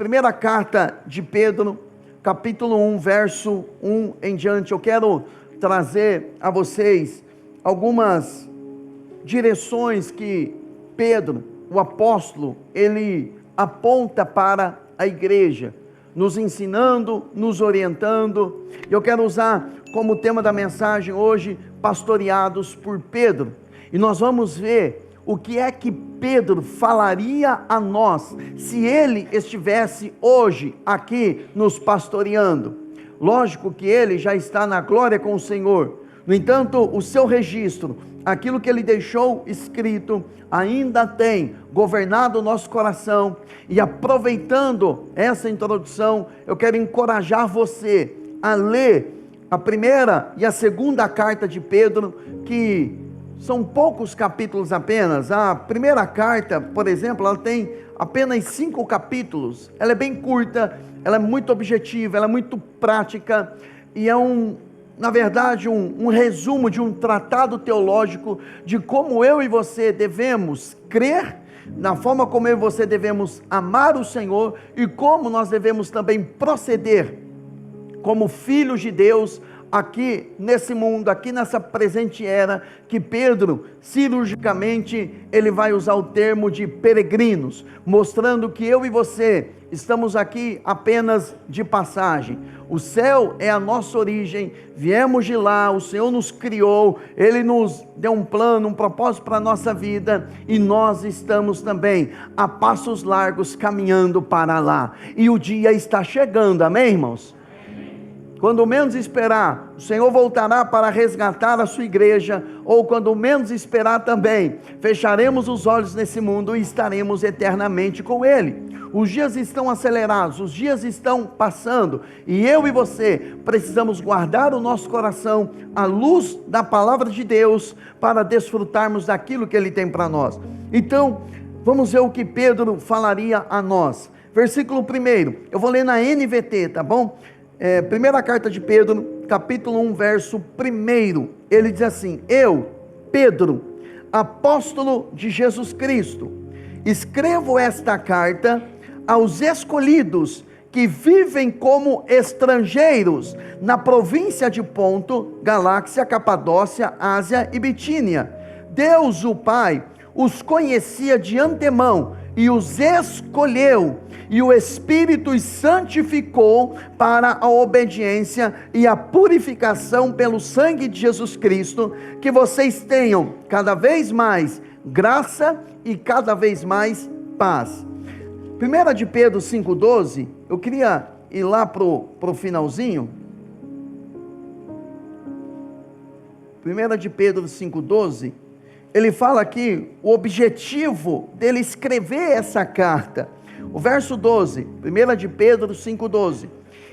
Primeira carta de Pedro, capítulo 1, verso 1 em diante. Eu quero trazer a vocês algumas direções que Pedro, o apóstolo, ele aponta para a igreja, nos ensinando, nos orientando. Eu quero usar como tema da mensagem hoje, pastoreados por Pedro. E nós vamos ver o que é que Pedro falaria a nós, se ele estivesse hoje aqui nos pastoreando. Lógico que ele já está na glória com o Senhor. No entanto, o seu registro, aquilo que ele deixou escrito, ainda tem governado o nosso coração. E aproveitando essa introdução, eu quero encorajar você a ler a primeira e a segunda carta de Pedro, que são poucos capítulos apenas. A primeira carta, por exemplo, ela tem apenas 5 capítulos. Ela é bem curta, ela é muito objetiva, ela é muito prática, e é na verdade, um resumo de um tratado teológico de como eu e você devemos crer, na forma como eu e você devemos amar o Senhor, e como nós devemos também proceder como filhos de Deus, aqui nesse mundo, aqui nessa presente era, que Pedro, cirurgicamente, ele vai usar o termo de peregrinos, mostrando que eu e você estamos aqui apenas de passagem. O céu é a nossa origem, viemos de lá, o Senhor nos criou, Ele nos deu um plano, um propósito para a nossa vida, e nós estamos também a passos largos caminhando para lá, e o dia está chegando, amém, irmãos? Quando menos esperar, o Senhor voltará para resgatar a sua igreja, ou quando menos esperar também, fecharemos os olhos nesse mundo e estaremos eternamente com Ele. Os dias estão acelerados, os dias estão passando, e eu e você precisamos guardar o nosso coração à luz da palavra de Deus, para desfrutarmos daquilo que Ele tem para nós. Então, vamos ver o que Pedro falaria a nós. Versículo 1, eu vou ler na NVT, tá bom? Primeira carta de Pedro, capítulo 1, verso 1, ele diz assim: eu, Pedro, apóstolo de Jesus Cristo, escrevo esta carta aos escolhidos que vivem como estrangeiros na província de Ponto, Galácia, Capadócia, Ásia e Bitínia. Deus, o Pai, os conhecia de antemão e os escolheu, e o Espírito os santificou para a obediência e a purificação pelo sangue de Jesus Cristo, que vocês tenham cada vez mais graça e cada vez mais paz. 1 de Pedro 5,12, eu queria ir lá para o finalzinho. 1 de Pedro 5,12, ele fala aqui o objetivo dele escrever essa carta. O verso 12, 1 de Pedro 5,12,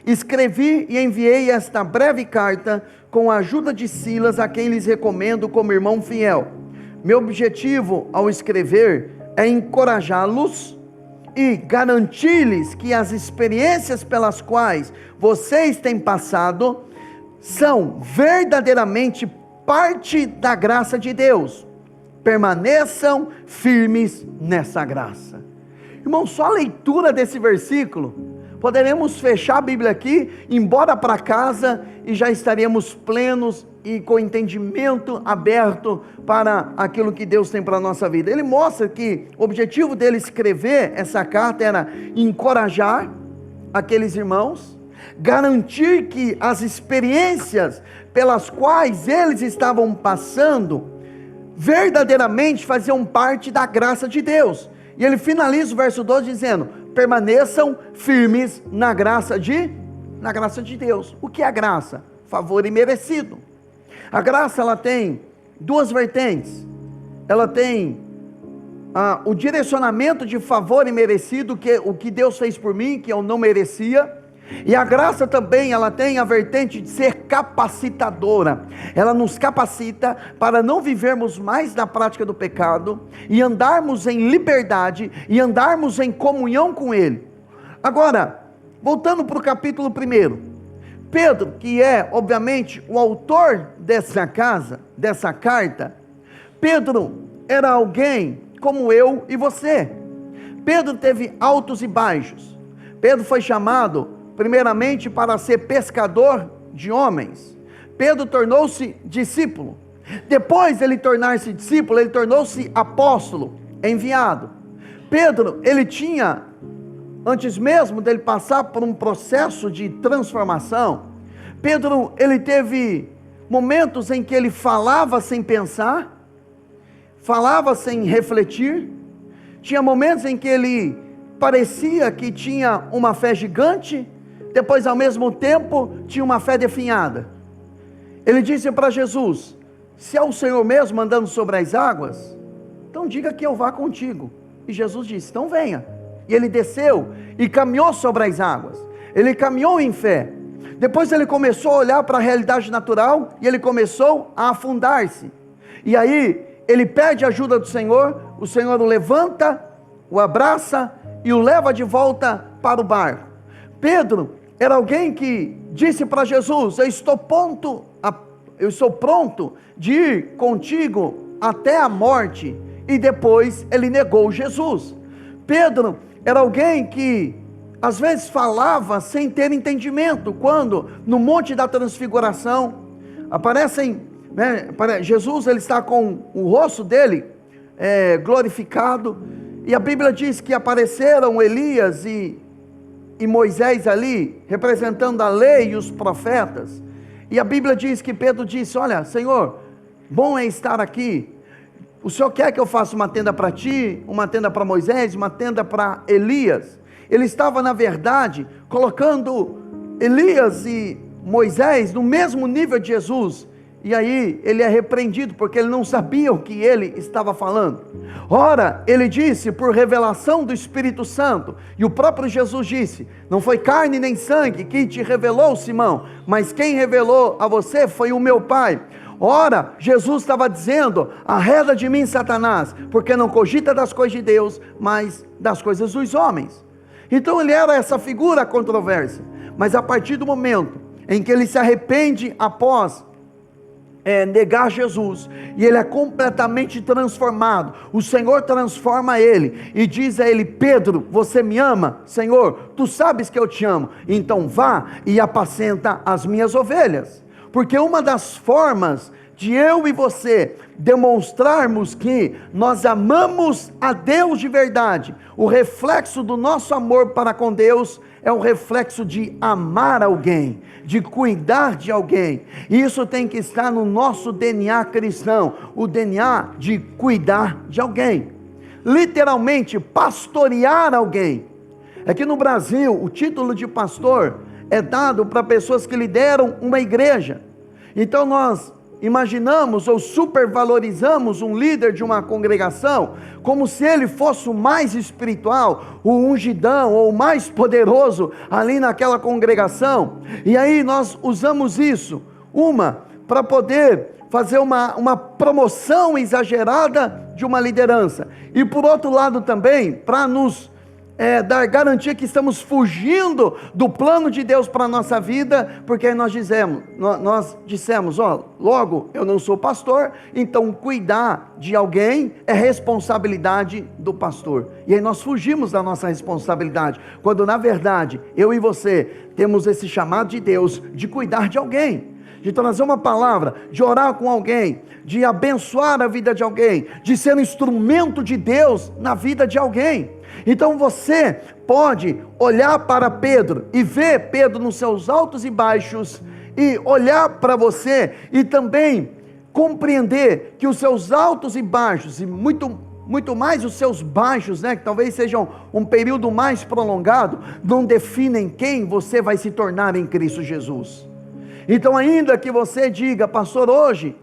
escrevi e enviei esta breve carta com a ajuda de Silas, a quem lhes recomendo como irmão fiel. Meu objetivo ao escrever é encorajá-los e garantir-lhes que as experiências pelas quais vocês têm passado são verdadeiramente parte da graça de Deus. Permaneçam firmes nessa graça. Irmão, só a leitura desse versículo, poderemos fechar a Bíblia aqui, ir embora para casa e já estaríamos plenos e com entendimento aberto para aquilo que Deus tem para a nossa vida. Ele mostra que o objetivo dele escrever essa carta era encorajar aqueles irmãos, garantir que as experiências pelas quais eles estavam passando, verdadeiramente faziam parte da graça de Deus. E ele finaliza o verso 12 dizendo: permaneçam firmes na graça de Deus. O que é a graça? Favor imerecido. A graça, ela tem duas vertentes. Ela tem o direcionamento de favor imerecido, que é o que Deus fez por mim, que eu não merecia. E a graça também, ela tem a vertente de ser capacitadora. Ela nos capacita para não vivermos mais na prática do pecado, e andarmos em liberdade, e andarmos em comunhão com Ele. Agora, voltando para o capítulo 1, Pedro, que é obviamente o autor dessa carta, Pedro era alguém como eu e você. Pedro teve altos e baixos. Pedro foi chamado primeiramente para ser pescador de homens. Pedro tornou-se discípulo. Depois de ele tornar-se discípulo, ele tornou-se apóstolo, enviado. Pedro, ele tinha, antes mesmo dele passar por um processo de transformação, Pedro, ele teve momentos em que ele falava sem pensar, falava sem refletir, tinha momentos em que ele parecia que tinha uma fé gigante, depois ao mesmo tempo tinha uma fé definhada. Ele disse para Jesus: se é o Senhor mesmo andando sobre as águas, então diga que eu vá contigo. E Jesus disse: então venha. E ele desceu e caminhou sobre as águas, ele caminhou em fé. Depois ele começou a olhar para a realidade natural e ele começou a afundar-se. E aí ele pede ajuda do Senhor, o Senhor o levanta, o abraça e o leva de volta para o barco. Pedro era alguém que disse para Jesus: eu estou pronto de ir contigo até a morte. E depois ele negou Jesus. Pedro era alguém que às vezes falava sem ter entendimento, quando no Monte da Transfiguração Jesus, ele está com o rosto dele glorificado, e a Bíblia diz que apareceram Elias e Moisés ali, representando a lei e os profetas, e a Bíblia diz que Pedro disse: olha, Senhor, bom é estar aqui, o Senhor quer que eu faça uma tenda para ti, uma tenda para Moisés, uma tenda para Elias? Ele estava, na verdade, colocando Elias e Moisés no mesmo nível de Jesus, e aí ele é repreendido, porque ele não sabia o que ele estava falando. Ora, ele disse por revelação do Espírito Santo, e o próprio Jesus disse: não foi carne nem sangue que te revelou, Simão, mas quem revelou a você foi o meu Pai. Ora, Jesus estava dizendo: arreda de mim, Satanás, porque não cogita das coisas de Deus, mas das coisas dos homens. Então ele era essa figura controversa, mas a partir do momento em que ele se arrepende após negar Jesus, e ele é completamente transformado, o Senhor transforma ele, e diz a ele: Pedro, você me ama? Senhor, tu sabes que eu te amo, então vá e apacenta as minhas ovelhas. Porque uma das formas de eu e você demonstrarmos que nós amamos a Deus de verdade, o reflexo do nosso amor para com Deus é o reflexo de amar alguém, de cuidar de alguém. E isso tem que estar no nosso DNA cristão, o DNA de cuidar de alguém, literalmente pastorear alguém. Aqui no Brasil, o título de pastor é dado para pessoas que lideram uma igreja. Então nós imaginamos ou supervalorizamos um líder de uma congregação como se ele fosse o mais espiritual, o ungidão ou o mais poderoso ali naquela congregação, e aí nós usamos isso, para poder fazer uma promoção exagerada de uma liderança, e por outro lado também, para nos dar garantia que estamos fugindo do plano de Deus para a nossa vida, porque aí nós dissemos, logo eu não sou pastor, então cuidar de alguém é responsabilidade do pastor, e aí nós fugimos da nossa responsabilidade, quando na verdade, eu e você, temos esse chamado de Deus, de cuidar de alguém, de trazer uma palavra, de orar com alguém, de abençoar a vida de alguém, de ser um instrumento de Deus na vida de alguém. Então você pode olhar para Pedro e ver Pedro nos seus altos e baixos, e olhar para você e também compreender que os seus altos e baixos, e muito mais os seus baixos, que talvez sejam um período mais prolongado, não definem quem você vai se tornar em Cristo Jesus. Então, ainda que você diga: pastor, hoje,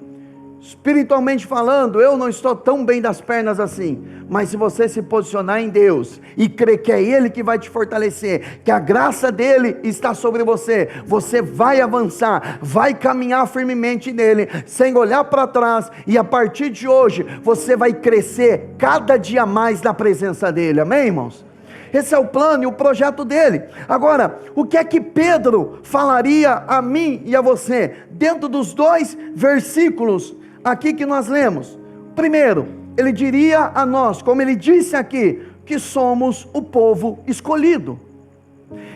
espiritualmente falando, eu não estou tão bem das pernas assim, mas se você se posicionar em Deus, e crer que é Ele que vai te fortalecer, que a graça dEle está sobre você, você vai avançar, vai caminhar firmemente nele, sem olhar para trás, e a partir de hoje, você vai crescer cada dia mais na presença dEle, amém, irmãos? Esse é o plano e o projeto dele. Agora, o que é que Pedro falaria a mim e a você, dentro dos 2 versículos aqui que nós lemos? Primeiro, ele diria a nós, como ele disse aqui, que somos o povo escolhido.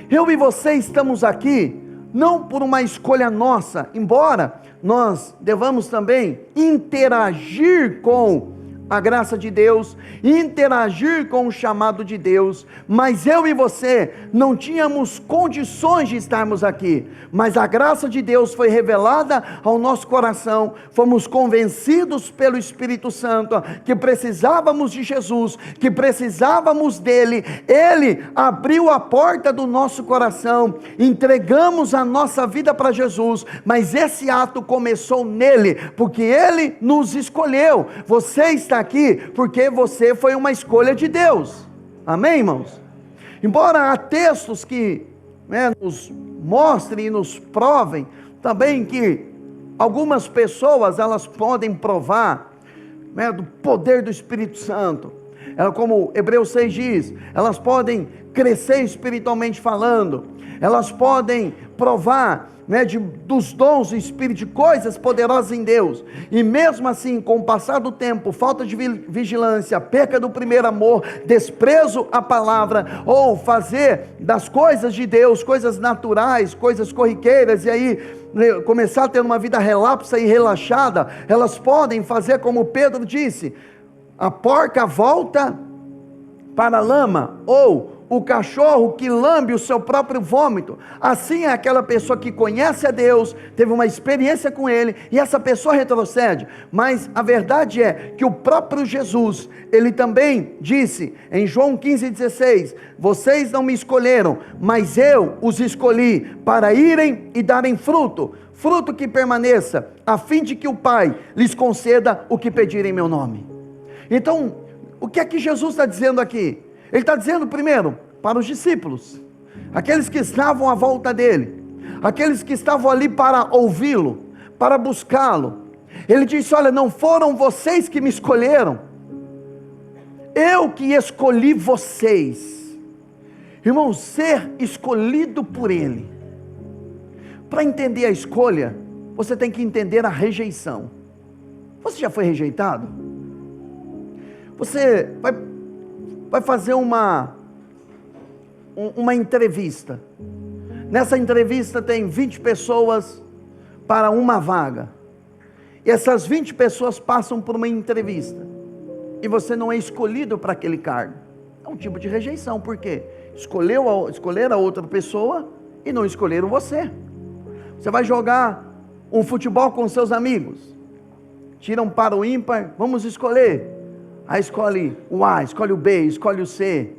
Eu e você estamos aqui não por uma escolha nossa, embora nós devamos também interagir com a graça de Deus, interagir com o chamado de Deus, mas eu e você não tínhamos condições de estarmos aqui, mas a graça de Deus foi revelada ao nosso coração, fomos convencidos pelo Espírito Santo, que precisávamos de Jesus, que precisávamos dele, ele abriu a porta do nosso coração, entregamos a nossa vida para Jesus, mas esse ato começou nele, porque ele nos escolheu. Você está aqui porque você foi uma escolha de Deus, amém, irmãos? Embora há textos que nos mostrem e nos provem também que algumas pessoas elas podem provar do poder do Espírito Santo, como Hebreus 6 diz, elas podem crescer espiritualmente falando, elas podem provar dos dons do Espírito, de coisas poderosas em Deus, e mesmo assim, com o passar do tempo, falta de vigilância, perca do primeiro amor, desprezo à palavra, ou fazer das coisas de Deus, coisas naturais, coisas corriqueiras, e aí começar a ter uma vida relapsa e relaxada, elas podem fazer como Pedro disse, a porca volta para a lama, ou o cachorro que lambe o seu próprio vômito. Assim é aquela pessoa que conhece a Deus, teve uma experiência com ele, e essa pessoa retrocede, mas a verdade é que o próprio Jesus, ele também disse, em João 15,16, vocês não me escolheram, mas eu os escolhi, para irem e darem fruto, fruto que permaneça, a fim de que o Pai lhes conceda o que pedirem em meu nome. Então, o que é que Jesus está dizendo aqui? Ele está dizendo primeiro, para os discípulos, aqueles que estavam à volta dele, aqueles que estavam ali para ouvi-lo, para buscá-lo, ele disse, olha, não foram vocês que me escolheram, eu que escolhi vocês. Irmãos, ser escolhido por ele, para entender a escolha, você tem que entender a rejeição. Você já foi rejeitado? Você vai fazer uma entrevista, nessa entrevista tem 20 pessoas para uma vaga, e essas 20 pessoas passam por uma entrevista, e você não é escolhido para aquele cargo, é um tipo de rejeição, por quê? Escolheram a outra pessoa, e não escolheram você. Você vai jogar um futebol com seus amigos, tiram para o ímpar, vamos escolher, aí escolhe o A, escolhe o B, escolhe o C,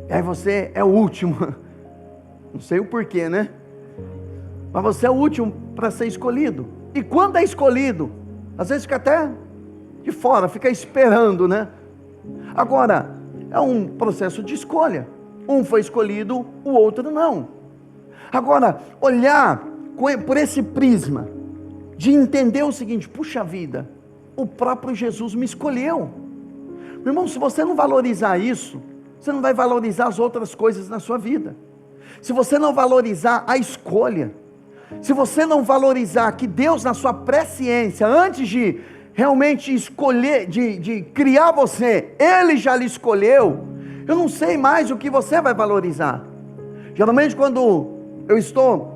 e aí você é o último, não sei o porquê, né? Mas você é o último para ser escolhido, e quando é escolhido, às vezes fica até de fora, fica esperando, né? Agora, é um processo de escolha, um foi escolhido, o outro não. Agora, olhar por esse prisma, de entender o seguinte, puxa vida, o próprio Jesus me escolheu. Meu irmão, se você não valorizar isso, você não vai valorizar as outras coisas na sua vida. Se você não valorizar a escolha, se você não valorizar que Deus na sua presciência, antes de realmente escolher, de criar você, Ele já lhe escolheu, eu não sei mais o que você vai valorizar. Geralmente quando eu estou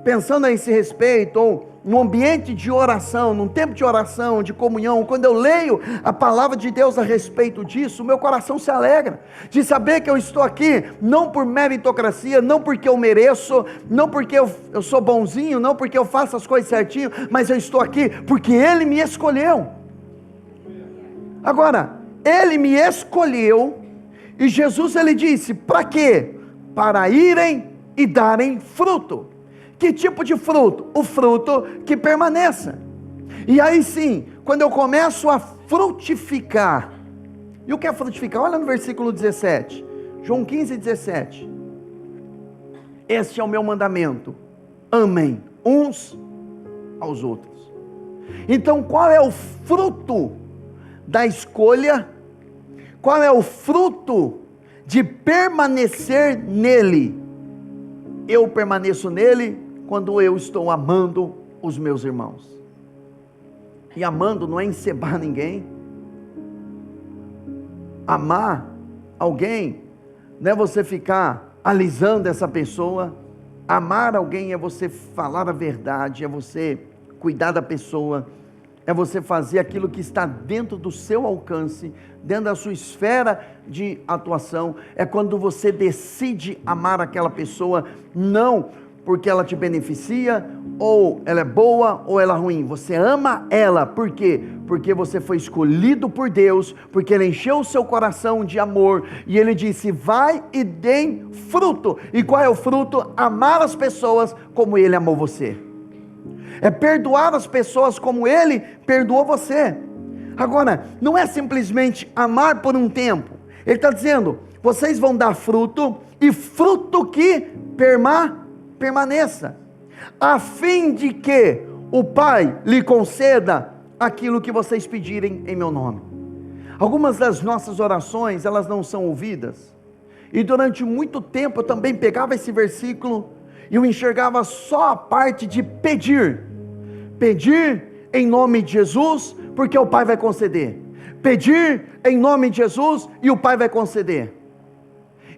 pensando a esse respeito, ou num ambiente de oração, num tempo de oração, de comunhão, quando eu leio a palavra de Deus a respeito disso, o meu coração se alegra, de saber que eu estou aqui, não por meritocracia, não porque eu mereço, não porque eu sou bonzinho, não porque eu faço as coisas certinho, mas eu estou aqui porque Ele me escolheu. Agora, Ele me escolheu, e Jesus ele disse, para quê? Para irem e darem fruto. Que tipo de fruto? O fruto que permaneça. E aí sim, quando eu começo a frutificar, e o que é frutificar? Olha no versículo 17, João 15:17, este é o meu mandamento, amem uns aos outros. Então qual é o fruto da escolha? Qual é o fruto de permanecer nele? Eu permaneço nele quando eu estou amando os meus irmãos. E amando não é encebar ninguém. Amar alguém não é você ficar alisando essa pessoa. Amar alguém é você falar a verdade, é você cuidar da pessoa, é você fazer aquilo que está dentro do seu alcance, dentro da sua esfera de atuação. É quando você decide amar aquela pessoa, não porque ela te beneficia, ou ela é boa, ou ela é ruim. Você ama ela, por quê? Porque você foi escolhido por Deus, porque Ele encheu o seu coração de amor, e Ele disse, vai e dê fruto. E qual é o fruto? Amar as pessoas como Ele amou você. É perdoar as pessoas como Ele perdoou você. Agora, não é simplesmente amar por um tempo. Ele está dizendo, vocês vão dar fruto, e fruto que permaneça, a fim de que o Pai lhe conceda aquilo que vocês pedirem em meu nome. Algumas das nossas orações, elas não são ouvidas, e durante muito tempo eu também pegava esse versículo, e eu enxergava só a parte de pedir em nome de Jesus, porque o Pai vai conceder, pedir em nome de Jesus, e o Pai vai conceder.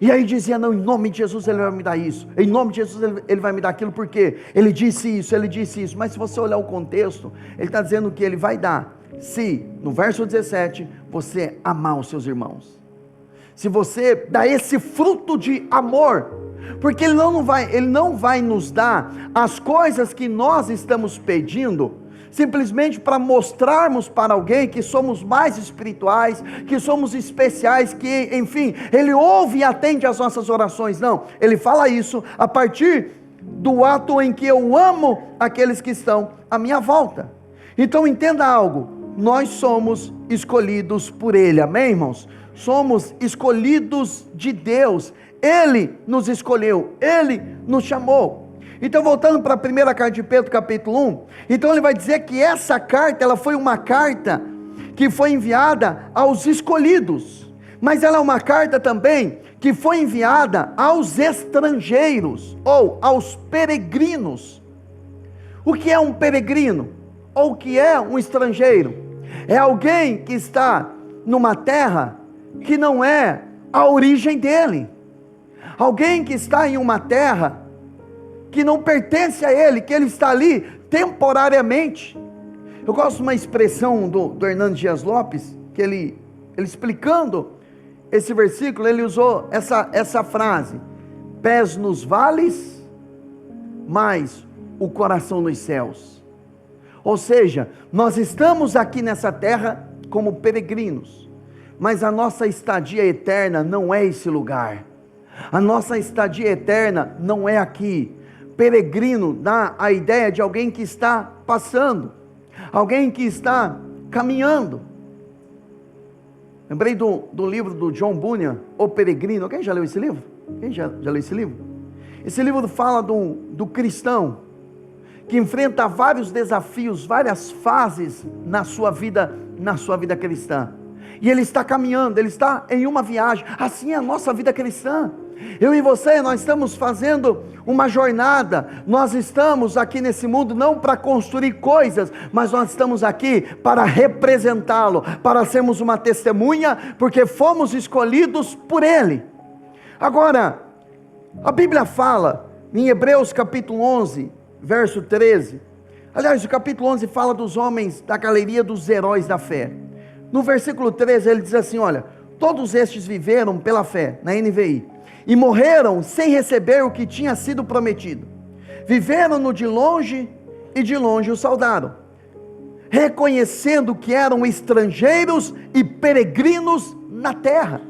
E aí dizia, não, em nome de Jesus Ele vai me dar isso, em nome de Jesus Ele vai me dar aquilo, porque Ele disse isso, mas se você olhar o contexto, Ele está dizendo que Ele vai dar, se, no verso 17, você amar os seus irmãos, se você dá esse fruto de amor, porque Ele não vai nos dar as coisas que nós estamos pedindo, simplesmente para mostrarmos para alguém que somos mais espirituais, que somos especiais, que enfim, Ele ouve e atende às nossas orações. Não, Ele fala isso a partir do ato em que eu amo aqueles que estão à minha volta. Então entenda algo, nós somos escolhidos por Ele, amém, irmãos? Somos escolhidos de Deus, Ele nos escolheu, Ele nos chamou. Então voltando para a primeira carta de Pedro, capítulo 1, então ele vai dizer que essa carta, ela foi uma carta que foi enviada aos escolhidos, mas ela é uma carta também que foi enviada aos estrangeiros, ou aos peregrinos. O que é um peregrino? Ou o que é um estrangeiro? É alguém que está numa terra que não é a origem dele, alguém que está em uma terra que não pertence a ele, que ele está ali temporariamente. Eu gosto de uma expressão do Hernando Dias Lopes, que ele explicando esse versículo, ele usou essa frase, pés nos vales, mas o coração nos céus. Ou seja, nós estamos aqui nessa terra como peregrinos, mas a nossa estadia eterna não é esse lugar, a nossa estadia eterna não é aqui. Peregrino dá a ideia de alguém que está passando, alguém que está caminhando. Lembrei do livro do John Bunyan, O Peregrino. Alguém já leu esse livro? Quem já leu esse livro? Esse livro fala do cristão que enfrenta vários desafios, várias fases na sua vida cristã, e ele está caminhando, ele está em uma viagem. Assim é a nossa vida cristã. Eu e você, nós estamos fazendo uma jornada, nós estamos aqui nesse mundo não para construir coisas, mas nós estamos aqui para representá-lo, para sermos uma testemunha, porque fomos escolhidos por Ele. Agora, a Bíblia fala, em Hebreus capítulo 11, verso 13, aliás, o capítulo 11 fala dos homens da galeria dos heróis da fé. No versículo 13 ele diz assim, olha, todos estes viveram pela fé, na NVI, e morreram sem receber o que tinha sido prometido, viveram-no de longe, e de longe o saudaram, reconhecendo que eram estrangeiros e peregrinos na terra.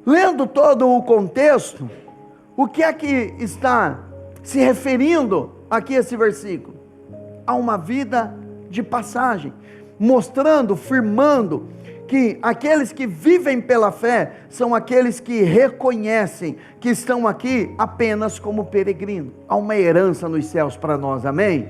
Lendo todo o contexto, o que é que está se referindo aqui esse versículo? A uma vida de passagem, mostrando, firmando que aqueles que vivem pela fé são aqueles que reconhecem que estão aqui apenas como peregrino. Há uma herança nos céus para nós, amém?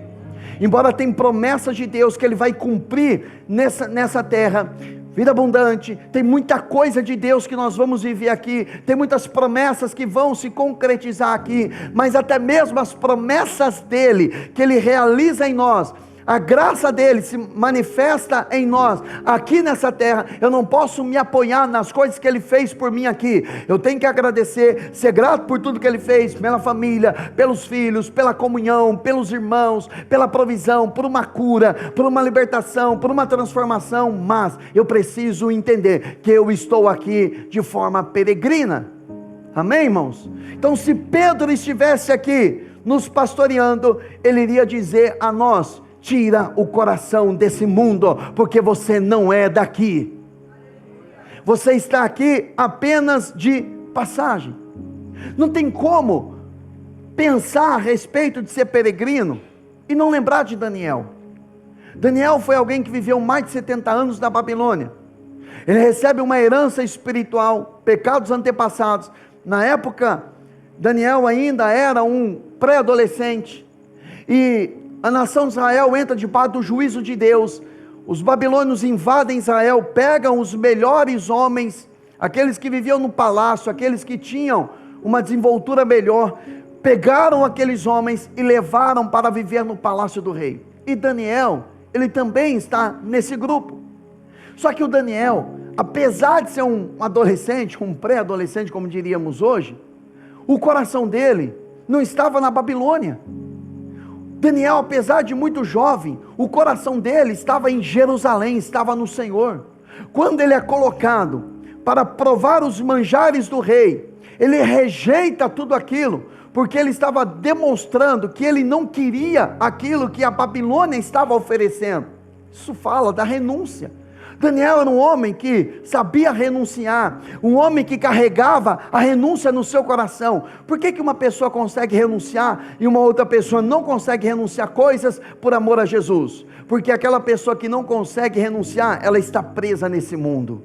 Embora tenha promessas de Deus que Ele vai cumprir nessa terra, vida abundante, tem muita coisa de Deus que nós vamos viver aqui, tem muitas promessas que vão se concretizar aqui, mas até mesmo as promessas dEle, que Ele realiza em nós, a graça dele se manifesta em nós, aqui nessa terra, eu não posso me apoiar nas coisas que ele fez por mim aqui. Eu tenho que agradecer, ser grato por tudo que ele fez, pela família, pelos filhos, pela comunhão, pelos irmãos, pela provisão, por uma cura, por uma libertação, por uma transformação, mas eu preciso entender que eu estou aqui de forma peregrina. Amém, irmãos? Então, se Pedro estivesse aqui nos pastoreando, ele iria dizer a nós: tira o coração desse mundo, porque você não é daqui. Você está aqui apenas de passagem. Não tem como pensar a respeito de ser peregrino e não lembrar de Daniel. Daniel foi alguém que viveu mais de 70 anos na Babilônia. Ele recebe uma herança espiritual, pecados antepassados. Na época, Daniel ainda era um pré-adolescente, e a nação de Israel entra debaixo do juízo de Deus. Os babilônios invadem Israel, pegam os melhores homens, aqueles que viviam no palácio, aqueles que tinham uma desenvoltura melhor, pegaram aqueles homens e levaram para viver no palácio do rei. E Daniel, ele também está nesse grupo. Só que o Daniel, apesar de ser um adolescente, um pré-adolescente, como diríamos hoje, o coração dele não estava na Babilônia. Daniel, apesar de muito jovem, o coração dele estava em Jerusalém, estava no Senhor. Quando ele é colocado para provar os manjares do rei, ele rejeita tudo aquilo, porque ele estava demonstrando que ele não queria aquilo que a Babilônia estava oferecendo. Isso fala da renúncia. Daniel era um homem que sabia renunciar, um homem que carregava a renúncia no seu coração. Por que uma pessoa consegue renunciar e uma outra pessoa não consegue renunciar coisas por amor a Jesus? Porque aquela pessoa que não consegue renunciar, ela está presa nesse mundo.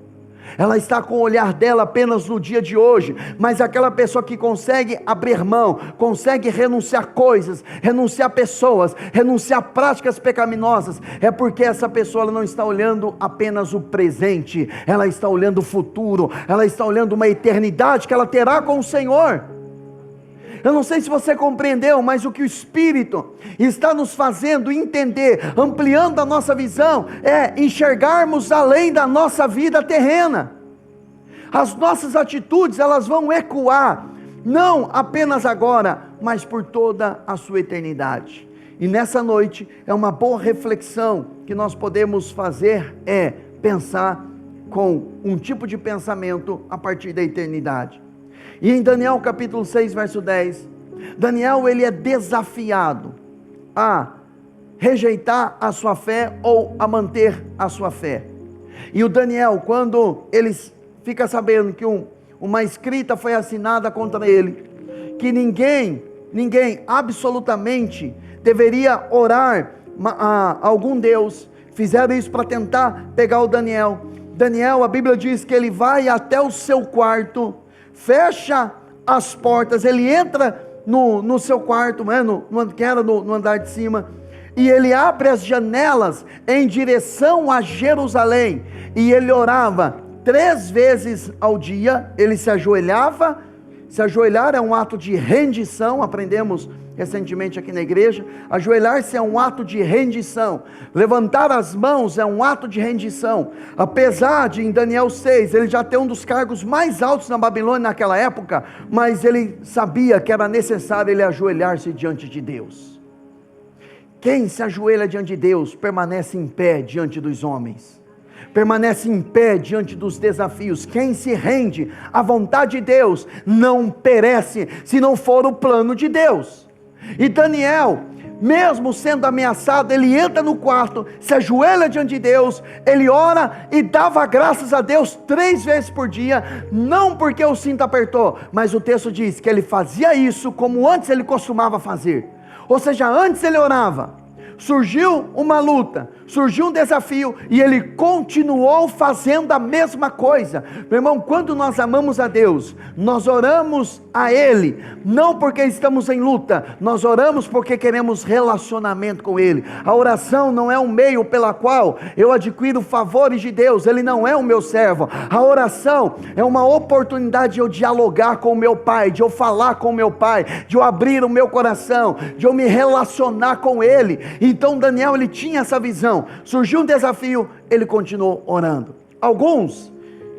Ela está com o olhar dela apenas no dia de hoje, mas aquela pessoa que consegue abrir mão, consegue renunciar coisas, renunciar pessoas, renunciar práticas pecaminosas, é porque essa pessoa ela não está olhando apenas o presente, ela está olhando o futuro, ela está olhando uma eternidade que ela terá com o Senhor. Eu não sei se você compreendeu, mas o que o Espírito está nos fazendo entender, ampliando a nossa visão, é enxergarmos além da nossa vida terrena. As nossas atitudes, elas vão ecoar, não apenas agora, mas por toda a sua eternidade. E nessa noite, é uma boa reflexão que nós podemos fazer, é pensar com um tipo de pensamento a partir da eternidade. E em Daniel capítulo 6, verso 10, Daniel ele é desafiado a rejeitar a sua fé ou a manter a sua fé. E o Daniel, quando ele fica sabendo que uma escrita foi assinada contra ele, que ninguém absolutamente deveria orar a algum Deus, fizeram isso para tentar pegar o Daniel. Daniel, a Bíblia diz que ele vai até o seu quarto, fecha as portas, ele entra no seu quarto, que era no andar de cima, e ele abre as janelas em direção a Jerusalém, e ele orava 3 vezes ao dia, ele se ajoelhava. Se ajoelhar é um ato de rendição, aprendemos recentemente aqui na igreja. Ajoelhar-se é um ato de rendição, levantar as mãos é um ato de rendição. Apesar de em Daniel 6, ele já ter um dos cargos mais altos na Babilônia naquela época, mas ele sabia que era necessário ele ajoelhar-se diante de Deus. Quem se ajoelha diante de Deus, permanece em pé diante dos homens, permanece em pé diante dos desafios. Quem se rende à vontade de Deus, não perece, se não for o plano de Deus. E Daniel, mesmo sendo ameaçado, ele entra no quarto, se ajoelha diante de Deus, ele ora e dava graças a Deus 3 vezes por dia, não porque o cinto apertou, mas o texto diz que ele fazia isso como antes ele costumava fazer. Ou seja, antes ele orava, surgiu uma luta, surgiu um desafio, e ele continuou fazendo a mesma coisa. Meu irmão, quando nós amamos a Deus, nós oramos a Ele, não porque estamos em luta, nós oramos porque queremos relacionamento com Ele. A oração não é um meio pela qual eu adquiro favores de Deus, Ele não é o meu servo. A oração é uma oportunidade de eu dialogar com o meu Pai, de eu falar com o meu Pai, de eu abrir o meu coração, de eu me relacionar com Ele. Então Daniel, ele tinha essa visão. Surgiu um desafio, ele continuou orando. Alguns,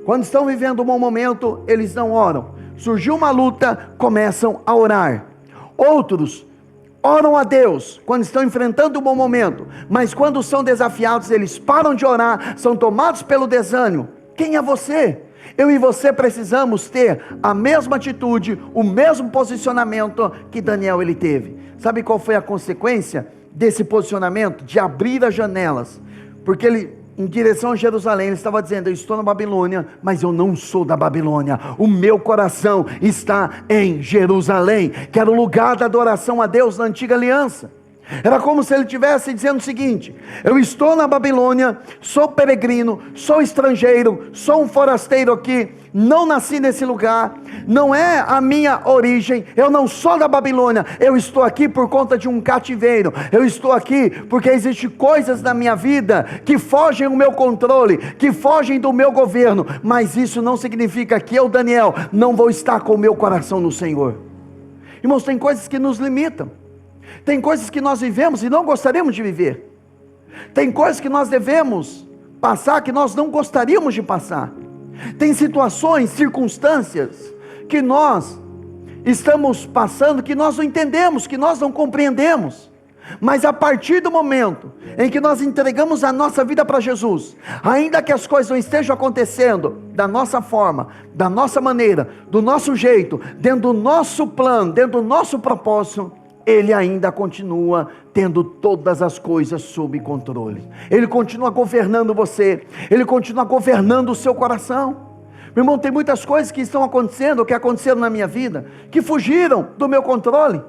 quando estão vivendo um bom momento, eles não oram. Surgiu uma luta, começam a orar. Outros oram a Deus quando estão enfrentando um bom momento, mas quando são desafiados, eles param de orar, são tomados pelo desânimo. Quem é você? Eu e você precisamos ter a mesma atitude, o mesmo posicionamento que Daniel ele teve. Sabe qual foi a consequência desse posicionamento? De abrir as janelas, porque ele, em direção a Jerusalém, ele estava dizendo: eu estou na Babilônia, mas eu não sou da Babilônia, o meu coração está em Jerusalém, que era o lugar da adoração a Deus na antiga aliança. Era como se ele estivesse dizendo o seguinte: eu estou na Babilônia, sou peregrino, sou estrangeiro, sou um forasteiro aqui, não nasci nesse lugar, não é a minha origem, eu não sou da Babilônia, eu estou aqui por conta de um cativeiro, eu estou aqui porque existem coisas na minha vida que fogem do meu controle, que fogem do meu governo, mas isso não significa que eu, Daniel, não vou estar com o meu coração no Senhor. Irmãos, tem coisas que nos limitam. Tem coisas que nós vivemos e não gostaríamos de viver. Tem coisas que nós devemos passar que nós não gostaríamos de passar. Tem situações, circunstâncias que nós estamos passando que nós não entendemos, que nós não compreendemos. Mas a partir do momento em que nós entregamos a nossa vida para Jesus, ainda que as coisas não estejam acontecendo da nossa forma, da nossa maneira, do nosso jeito, dentro do nosso plano, dentro do nosso propósito, Ele ainda continua tendo todas as coisas sob controle. Ele continua governando você. Ele continua governando o seu coração. Meu irmão, tem muitas coisas que estão acontecendo, que aconteceram na minha vida, que fugiram do meu controle,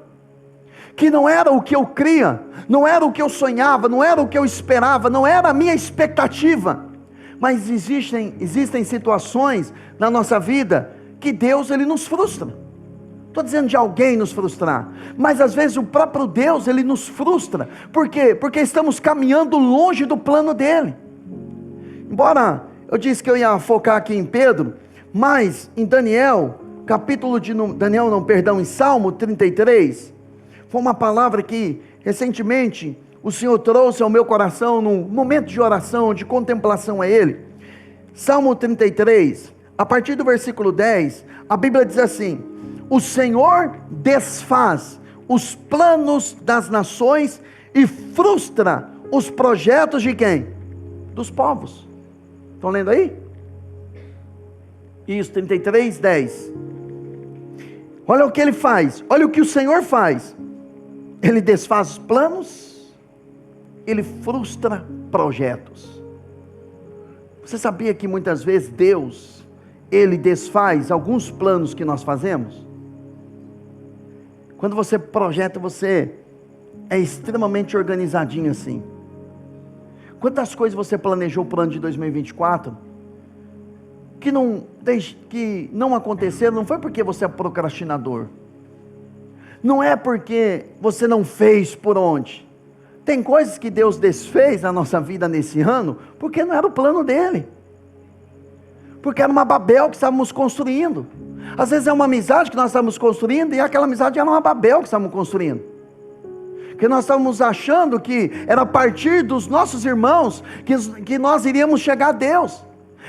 que não era o que eu cria, não era o que eu sonhava, não era o que eu esperava, não era a minha expectativa. Mas existem situações na nossa vida que Deus, Ele nos frustra. Estou dizendo de alguém nos frustrar, mas às vezes o próprio Deus, Ele nos frustra. Por quê? Porque estamos caminhando longe do plano dEle. Embora eu disse que eu ia focar aqui em Pedro, mas em em Salmo 33, foi uma palavra que recentemente o Senhor trouxe ao meu coração, num momento de oração, de contemplação a Ele. Salmo 33, a partir do versículo 10, a Bíblia diz assim: o Senhor desfaz os planos das nações e frustra os projetos de quem? Dos povos. Estão lendo aí? Isso, 33, 10. Olha o que Ele faz, olha o que o Senhor faz. Ele desfaz os planos, Ele frustra projetos. Você sabia que muitas vezes Deus, Ele desfaz alguns planos que nós fazemos? Quando você projeta, você é extremamente organizadinho assim. Quantas coisas você planejou para o ano de 2024 que não aconteceram? Não foi porque você é procrastinador, não é porque você não fez por onde. Tem coisas que Deus desfez na nossa vida nesse ano porque não era o plano dEle, porque era uma Babel que estávamos construindo. Às vezes é uma amizade que nós estamos construindo, e aquela amizade era uma Babel que estávamos construindo, que nós estávamos achando que era a partir dos nossos irmãos que nós iríamos chegar a Deus.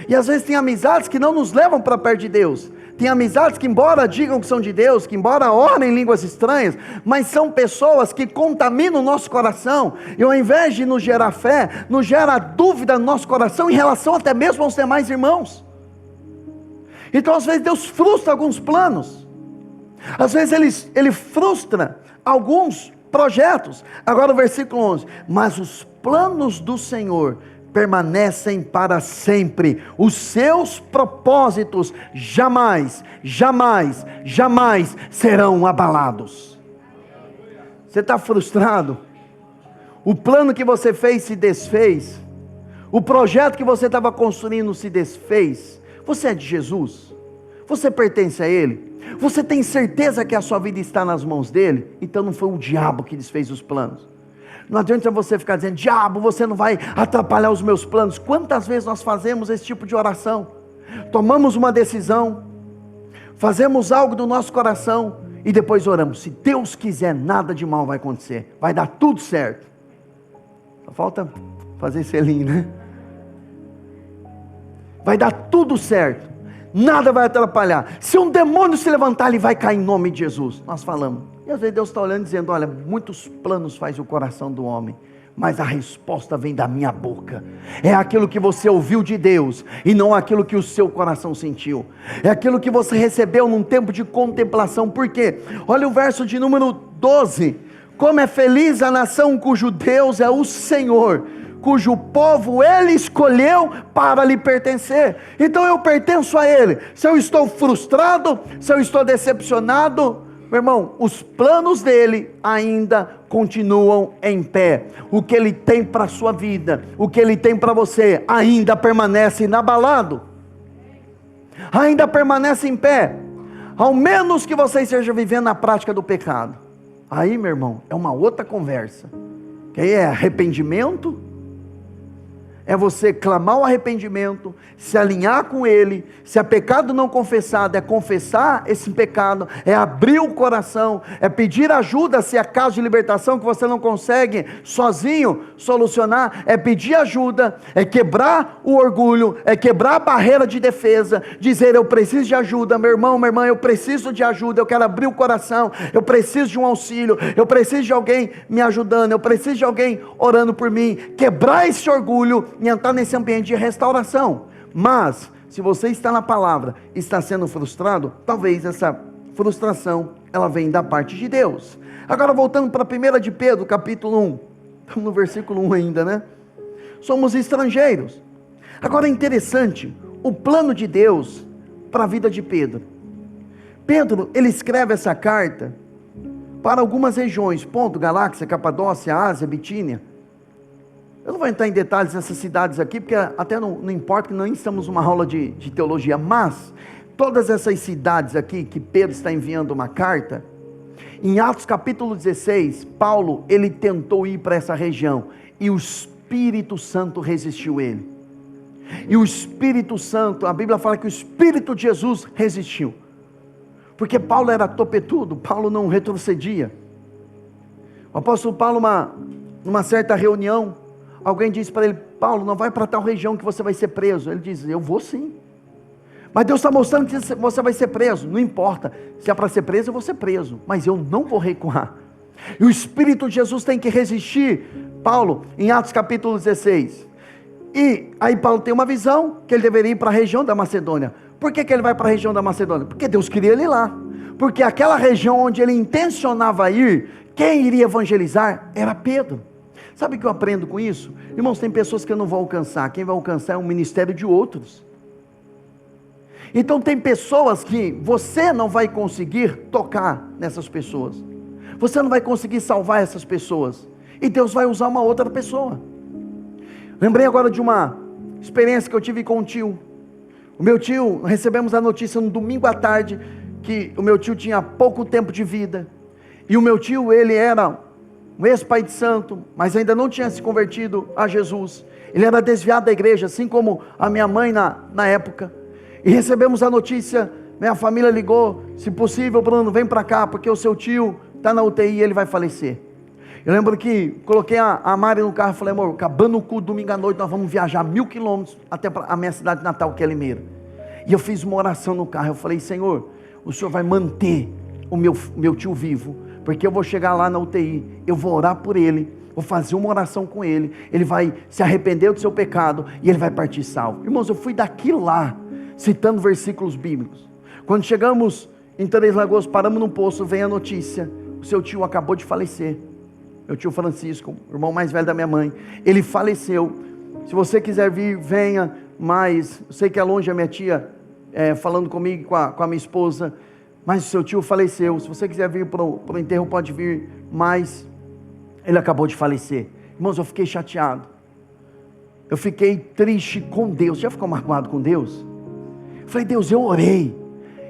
E às vezes tem amizades que não nos levam para perto de Deus. Tem amizades que, embora digam que são de Deus, que embora orem em línguas estranhas, mas são pessoas que contaminam o nosso coração, e ao invés de nos gerar fé, nos gera dúvida no nosso coração, em relação até mesmo aos demais irmãos. Então às vezes Deus frustra alguns planos, às vezes Ele frustra alguns projetos. Agora o versículo 11: mas os planos do Senhor permanecem para sempre, os seus propósitos jamais, jamais, jamais serão abalados. Você está frustrado? O plano que você fez se desfez, o projeto que você estava construindo se desfez. Você é de Jesus? Você pertence a Ele? Você tem certeza que a sua vida está nas mãos dEle? Então não foi o diabo que desfez os planos. Não adianta você ficar dizendo: diabo, você não vai atrapalhar os meus planos. Quantas vezes nós fazemos esse tipo de oração? Tomamos uma decisão, fazemos algo do nosso coração, e depois oramos: se Deus quiser, nada de mal vai acontecer, vai dar tudo certo. Só falta fazer selinho, né? Vai dar tudo certo. Nada vai atrapalhar. Se um demônio se levantar, ele vai cair em nome de Jesus. Nós falamos. E às vezes Deus está olhando e dizendo, olha, muitos planos faz o coração do homem, mas a resposta vem da minha boca. É aquilo que você ouviu de Deus, e não aquilo que o seu coração sentiu. É aquilo que você recebeu num tempo de contemplação. Por quê? Olha o verso de número 12. Como é feliz a nação cujo Deus é o Senhor, cujo povo Ele escolheu para lhe pertencer. Então eu pertenço a Ele. Se eu estou frustrado, se eu estou decepcionado, meu irmão, os planos dele ainda continuam em pé. O que ele tem para a sua vida, o que ele tem para você, ainda permanece inabalado, ainda permanece em pé, ao menos que você esteja vivendo na prática do pecado. Aí, meu irmão, é uma outra conversa, que aí é arrependimento, é você clamar o arrependimento, se alinhar com Ele. Se é pecado não confessado, é confessar esse pecado, é abrir o coração, é pedir ajuda se é caso de libertação que você não consegue sozinho solucionar, é pedir ajuda, é quebrar o orgulho, é quebrar a barreira de defesa, dizer eu preciso de ajuda, meu irmão, minha irmã, eu preciso de ajuda, eu quero abrir o coração, eu preciso de um auxílio, eu preciso de alguém me ajudando, eu preciso de alguém orando por mim, quebrar esse orgulho e entrar nesse ambiente de restauração. Mas, se você está na palavra, está sendo frustrado, talvez essa frustração, ela vem da parte de Deus. Agora voltando para 1 de Pedro, capítulo 1, estamos no versículo 1 ainda, né? Somos estrangeiros. Agora é interessante, o plano de Deus para a vida de Pedro. Pedro, ele escreve essa carta para algumas regiões, Ponto, Galáxia, Capadócia, Ásia, Bitínia. Eu não vou entrar em detalhes dessas cidades aqui, porque até não importa que não estamos numa aula de teologia, mas todas essas cidades aqui que Pedro está enviando uma carta, em Atos capítulo 16, Paulo, ele tentou ir para essa região, e o Espírito Santo resistiu ele. E o Espírito Santo, a Bíblia fala que o Espírito de Jesus resistiu, porque Paulo era topetudo, Paulo não retrocedia. O apóstolo Paulo, numa certa reunião, alguém disse para ele, Paulo, não vai para tal região que você vai ser preso. Ele diz, eu vou sim, mas Deus está mostrando que você vai ser preso. Não importa, se é para ser preso, eu vou ser preso, mas eu não vou recuar. E o Espírito de Jesus tem que resistir Paulo, em Atos capítulo 16, e aí Paulo tem uma visão, que ele deveria ir para a região da Macedônia. Por que ele vai para a região da Macedônia? Porque Deus queria ele lá, porque aquela região onde ele intencionava ir, quem iria evangelizar era Pedro. Sabe o que eu aprendo com isso? Irmãos, tem pessoas que eu não vou alcançar, quem vai alcançar é o ministério de outros. Então tem pessoas que você não vai conseguir tocar nessas pessoas, você não vai conseguir salvar essas pessoas, e Deus vai usar uma outra pessoa. Lembrei agora de uma experiência que eu tive com um tio. O meu tio, recebemos a notícia no domingo à tarde, que o meu tio tinha pouco tempo de vida, e o meu tio, ele era um ex-pai de santo, mas ainda não tinha se convertido a Jesus, ele era desviado da igreja, assim como a minha mãe na época, e recebemos a notícia, minha família ligou, se possível Bruno, vem para cá, porque o seu tio está na UTI e ele vai falecer. Eu lembro que coloquei a Mari no carro e falei, amor, acabando o culto domingo à noite, nós vamos viajar 1000 quilômetros até a minha cidade natal, que é Limeira. E eu fiz uma oração no carro, eu falei, Senhor, o Senhor vai manter o meu tio vivo, porque eu vou chegar lá na UTI, eu vou orar por ele, vou fazer uma oração com ele, ele vai se arrepender do seu pecado, e ele vai partir salvo. Irmãos, eu fui daqui lá, citando versículos bíblicos. Quando chegamos em Três Lagoas, paramos num posto, vem a notícia, o seu tio acabou de falecer, meu tio Francisco, o irmão mais velho da minha mãe, ele faleceu. Se você quiser vir, venha, mas eu sei que é longe a minha tia, falando comigo, com a minha esposa, mas o seu tio faleceu. Se você quiser vir para o enterro, pode vir, mas ele acabou de falecer. Irmãos, eu fiquei chateado, eu fiquei triste com Deus. Já ficou magoado com Deus? Eu falei, Deus, eu orei,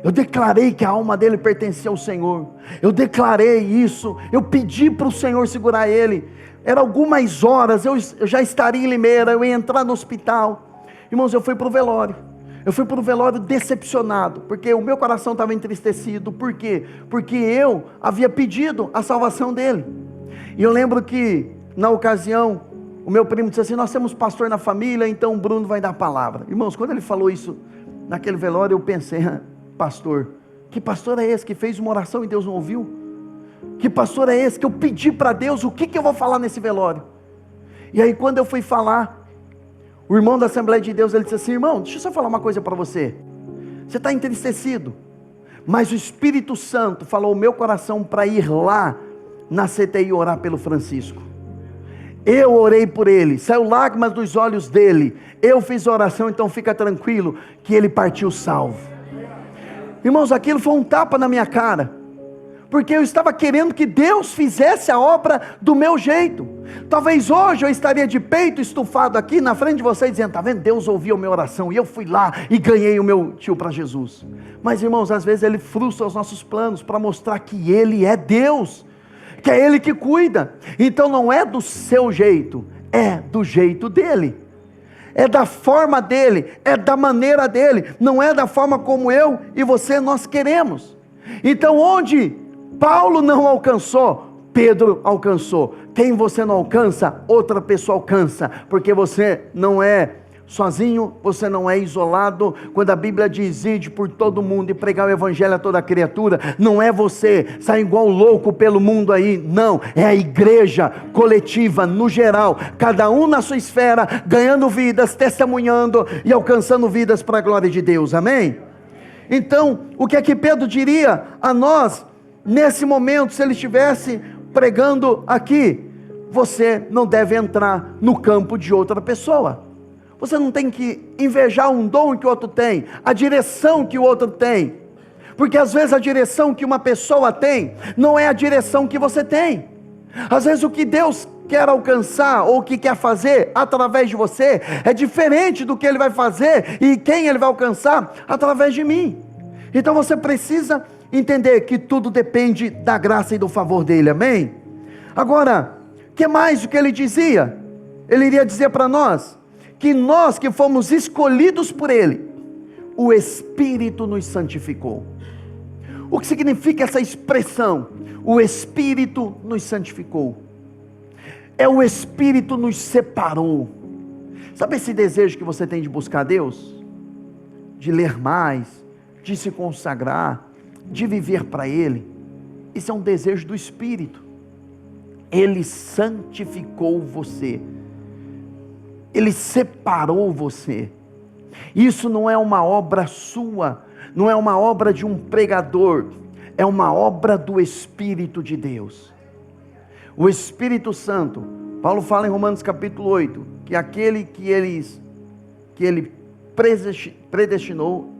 eu declarei que a alma dele pertencia ao Senhor, eu declarei isso, eu pedi para o Senhor segurar ele, era algumas horas, eu já estaria em Limeira, eu ia entrar no hospital. Irmãos, eu fui para o velório, decepcionado, porque o meu coração estava entristecido. Por quê? Porque eu havia pedido a salvação dele, e eu lembro que na ocasião, o meu primo disse assim, nós temos pastor na família, então o Bruno vai dar a palavra. Irmãos, quando ele falou isso naquele velório, eu pensei, pastor, que pastor é esse que fez uma oração e Deus não ouviu? Que pastor é esse que eu pedi para Deus, o que eu vou falar nesse velório? E aí quando eu fui falar, o irmão da Assembleia de Deus, ele disse assim, irmão, deixa eu só falar uma coisa para você. Você está entristecido, mas o Espírito Santo falou ao meu coração para ir lá na CTI orar pelo Francisco. Eu orei por ele, saiu lágrimas dos olhos dele, eu fiz oração, então fica tranquilo, que ele partiu salvo. Irmãos, aquilo foi um tapa na minha cara, porque eu estava querendo que Deus fizesse a obra do meu jeito. Talvez hoje eu estaria de peito estufado aqui na frente de vocês, dizendo, está vendo, Deus ouviu a minha oração, e eu fui lá e ganhei o meu tio para Jesus. Mas irmãos, às vezes Ele frustra os nossos planos, para mostrar que Ele é Deus, que é Ele que cuida. Então não é do seu jeito, é do jeito dEle, é da forma dEle, é da maneira dEle, não é da forma como eu e você nós queremos. Então onde Paulo não alcançou, Pedro alcançou. Quem você não alcança, outra pessoa alcança, porque você não é sozinho, você não é isolado. Quando a Bíblia diz, ide por todo mundo e pregar o Evangelho a toda criatura, não é você sair igual louco pelo mundo aí, não, é a igreja coletiva, no geral, cada um na sua esfera, ganhando vidas, testemunhando e alcançando vidas para a glória de Deus, amém? Então, o que é que Pedro diria a nós, nesse momento, se ele estivesse pregando aqui? Você não deve entrar no campo de outra pessoa, você não tem que invejar um dom que o outro tem, a direção que o outro tem, porque às vezes a direção que uma pessoa tem, não é a direção que você tem. Às vezes o que Deus quer alcançar, ou o que quer fazer através de você, é diferente do que Ele vai fazer, e quem Ele vai alcançar através de mim. Então você precisa entender que tudo depende da graça e do favor dEle, amém? Agora, que mais o que Ele dizia? Ele iria dizer para nós, que nós que fomos escolhidos por Ele, o Espírito nos santificou. O que significa essa expressão? O Espírito nos santificou. É o Espírito nos separou. Sabe esse desejo que você tem de buscar Deus? De ler mais, de se consagrar, de viver para Ele? Isso é um desejo do Espírito. Ele santificou você. Ele separou você. Isso não é uma obra sua, não é uma obra de um pregador, é uma obra do Espírito de Deus. O Espírito Santo, Paulo fala em Romanos capítulo 8, que aquele que ele predestinou,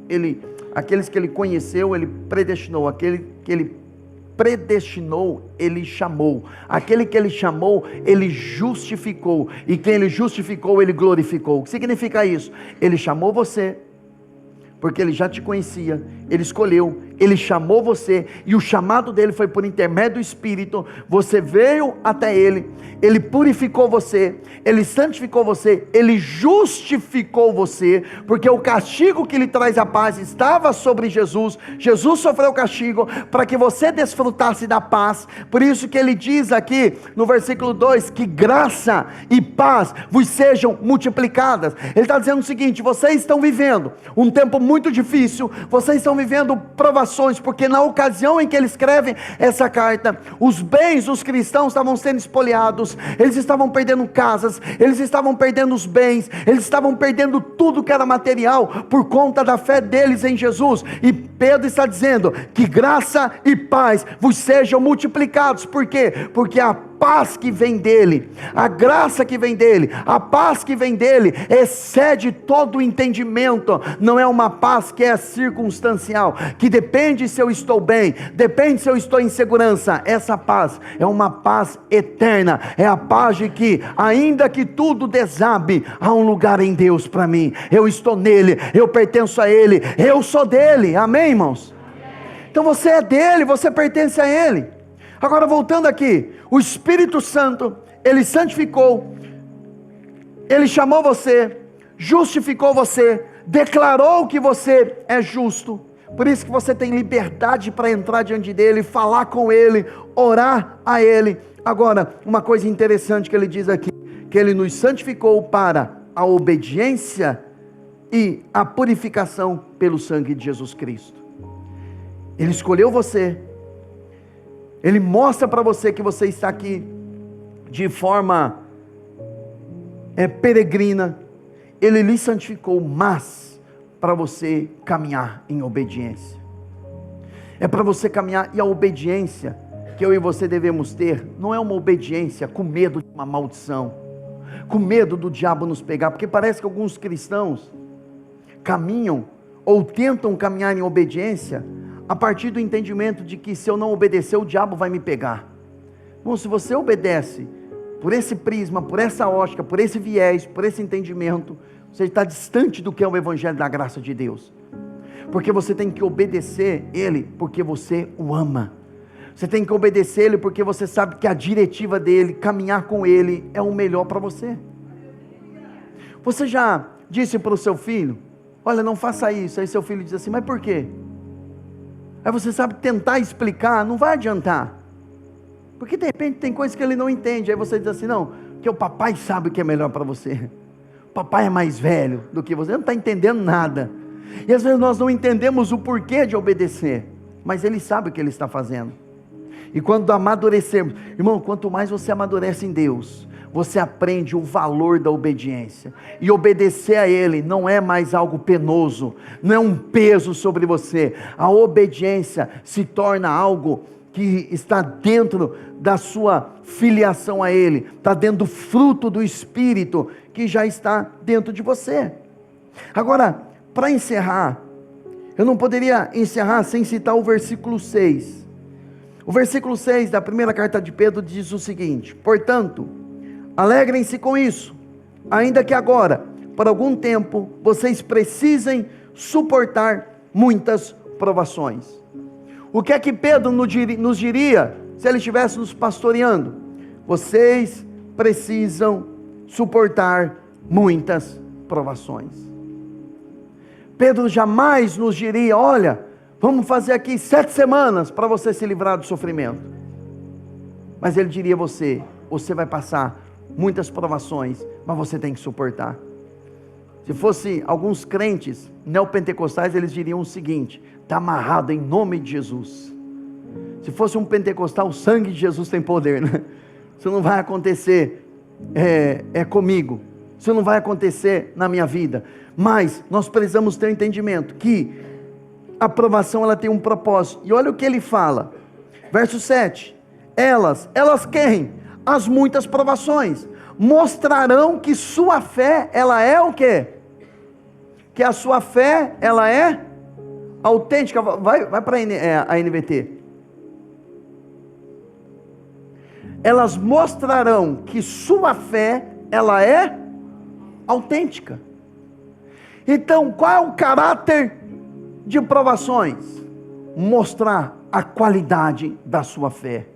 aqueles que ele conheceu, ele predestinou, aquele que ele predestinou, ele chamou, aquele que ele chamou, ele justificou, e quem ele justificou, ele glorificou. O que significa isso? Ele chamou você, porque ele já te conhecia, ele escolheu, ele chamou você, e o chamado dele foi por intermédio do Espírito. Você veio até ele, ele purificou você, ele santificou você, ele justificou você, porque o castigo que lhe traz a paz estava sobre Jesus. Jesus sofreu o castigo para que você desfrutasse da paz. Por isso que ele diz aqui no versículo 2, que graça e paz vos sejam multiplicadas. Ele está dizendo o seguinte: vocês estão vivendo um tempo muito difícil, vocês estão vivendo provações, porque na ocasião em que ele escreve essa carta, os bens dos cristãos estavam sendo espoliados, eles estavam perdendo casas, eles estavam perdendo os bens, eles estavam perdendo tudo que era material, por conta da fé deles em Jesus. E Pedro está dizendo que graça e paz vos sejam multiplicados. Por quê? Porque a paz que vem dele, a graça que vem dele, a paz que vem dele, excede todo o entendimento. Não é uma paz que é circunstancial, que depende se eu estou bem, depende se eu estou em segurança. Essa paz é uma paz eterna, é a paz de que, ainda que tudo desabe, há um lugar em Deus para mim. Eu estou nele, eu pertenço a ele, eu sou dele, amém, irmãos? Então você é dele, você pertence a ele. Agora voltando aqui, o Espírito Santo, ele santificou, ele chamou você, justificou você, declarou que você é justo. Por isso que você tem liberdade para entrar diante dele, falar com ele, orar a ele. Agora, uma coisa interessante que ele diz aqui, que Ele nos santificou para a obediência e a purificação pelo sangue de Jesus Cristo. Ele escolheu você, Ele mostra para você que você está aqui de forma peregrina, Ele lhe santificou, mas para você caminhar em obediência. É para você caminhar, e a obediência que eu e você devemos ter, não é uma obediência com medo de uma maldição, com medo do diabo nos pegar, porque parece que alguns cristãos caminham, ou tentam caminhar em obediência, a partir do entendimento de que se eu não obedecer, o diabo vai me pegar. Bom, se você obedece, por esse prisma, por essa ótica, por esse viés, por esse entendimento, você está distante do que é o evangelho da graça de Deus, porque você tem que obedecer Ele, porque você o ama, você tem que obedecer Ele, porque você sabe que a diretiva dEle, caminhar com Ele, é o melhor para você. Você já disse para o seu filho, olha, não faça isso, aí seu filho diz assim, mas por quê? Aí você sabe tentar explicar, não vai adiantar, porque de repente tem coisas que ele não entende, aí você diz assim, não, porque o papai sabe o que é melhor para você, o papai é mais velho do que você, não está entendendo nada, e às vezes nós não entendemos o porquê de obedecer, mas Ele sabe o que Ele está fazendo, e quando amadurecermos, irmão, quanto mais você amadurece em Deus, você aprende o valor da obediência, e obedecer a Ele não é mais algo penoso, não é um peso sobre você, a obediência se torna algo que está dentro da sua filiação a Ele, está dentro do fruto do Espírito, que já está dentro de você. Agora, para encerrar, eu não poderia encerrar sem citar o versículo 6, o versículo 6 da primeira carta de Pedro diz o seguinte, portanto, alegrem-se com isso, ainda que agora, por algum tempo, vocês precisem suportar muitas provações. O que é que Pedro nos diria, se ele estivesse nos pastoreando? Vocês precisam suportar muitas provações. Pedro jamais nos diria, olha, vamos fazer aqui 7 semanas, para você se livrar do sofrimento. Mas ele diria a você, você vai passar muitas provações, mas você tem que suportar. Se fosse alguns crentes neopentecostais, eles diriam o seguinte, está amarrado em nome de Jesus. Se fosse um pentecostal, o sangue de Jesus tem poder, né? Isso não vai acontecer comigo, isso não vai acontecer na minha vida, mas nós precisamos ter um entendimento, que a provação ela tem um propósito, e olha o que ele fala, verso 7, elas quem? As muitas provações mostrarão que sua fé, ela é o quê? Que a sua fé, ela é autêntica. Vai para a NVT. Elas mostrarão que sua fé, ela é autêntica. Então, qual é o caráter de provações? Mostrar a qualidade da sua fé.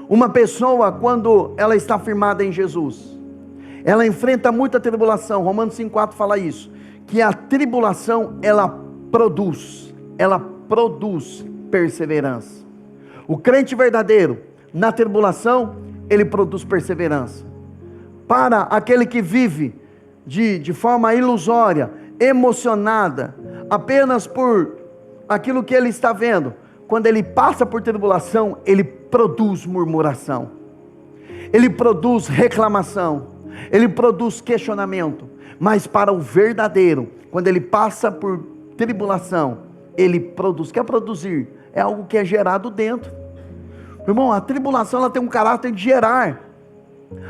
Uma pessoa, quando ela está firmada em Jesus, ela enfrenta muita tribulação. Romanos 5,4 fala isso, que a tribulação ela produz perseverança. O crente verdadeiro, na tribulação, ele produz perseverança. Para aquele que vive de forma ilusória, emocionada, apenas por aquilo que ele está vendo, quando ele passa por tribulação, ele produz murmuração, ele produz reclamação, ele produz questionamento. Mas para o verdadeiro, quando ele passa por tribulação, ele produz. Quer produzir? É algo que é gerado dentro. Irmão, a tribulação ela tem um caráter de gerar,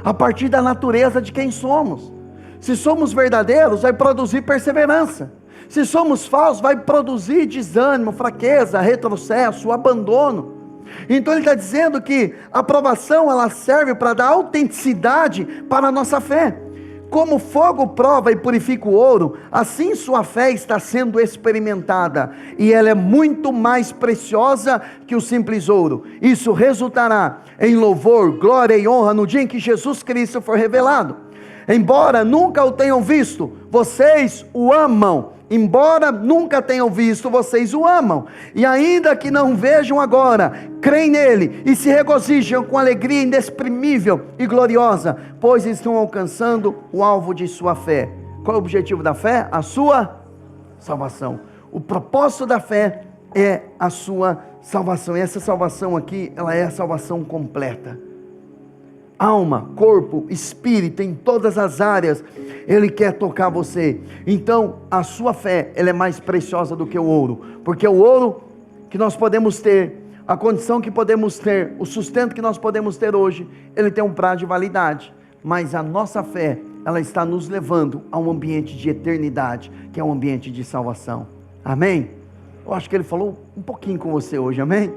a partir da natureza de quem somos. Se somos verdadeiros, vai produzir perseverança. Se somos falsos, vai produzir desânimo, fraqueza, retrocesso, abandono. Então ele está dizendo que a provação ela serve para dar autenticidade para a nossa fé. Como fogo prova e purifica o ouro, assim sua fé está sendo experimentada, e ela é muito mais preciosa que o simples ouro. Isso resultará em louvor, glória e honra no dia em que Jesus Cristo for revelado. Embora nunca o tenham visto, vocês o amam embora nunca tenham visto, vocês o amam, e ainda que não vejam agora, creem nele, e se regozijam com alegria inexprimível e gloriosa, pois estão alcançando o alvo de sua fé. Qual é o objetivo da fé? A sua salvação. O propósito da fé é a sua salvação, e essa salvação aqui, ela é a salvação completa. Alma, corpo, espírito, em todas as áreas, Ele quer tocar você. Então, a sua fé, ela é mais preciosa do que o ouro, porque o ouro que nós podemos ter, a condição que podemos ter, o sustento que nós podemos ter hoje, ele tem um prazo de validade, mas a nossa fé, ela está nos levando a um ambiente de eternidade, que é um ambiente de salvação. Amém? Eu acho que Ele falou um pouquinho com você hoje, amém?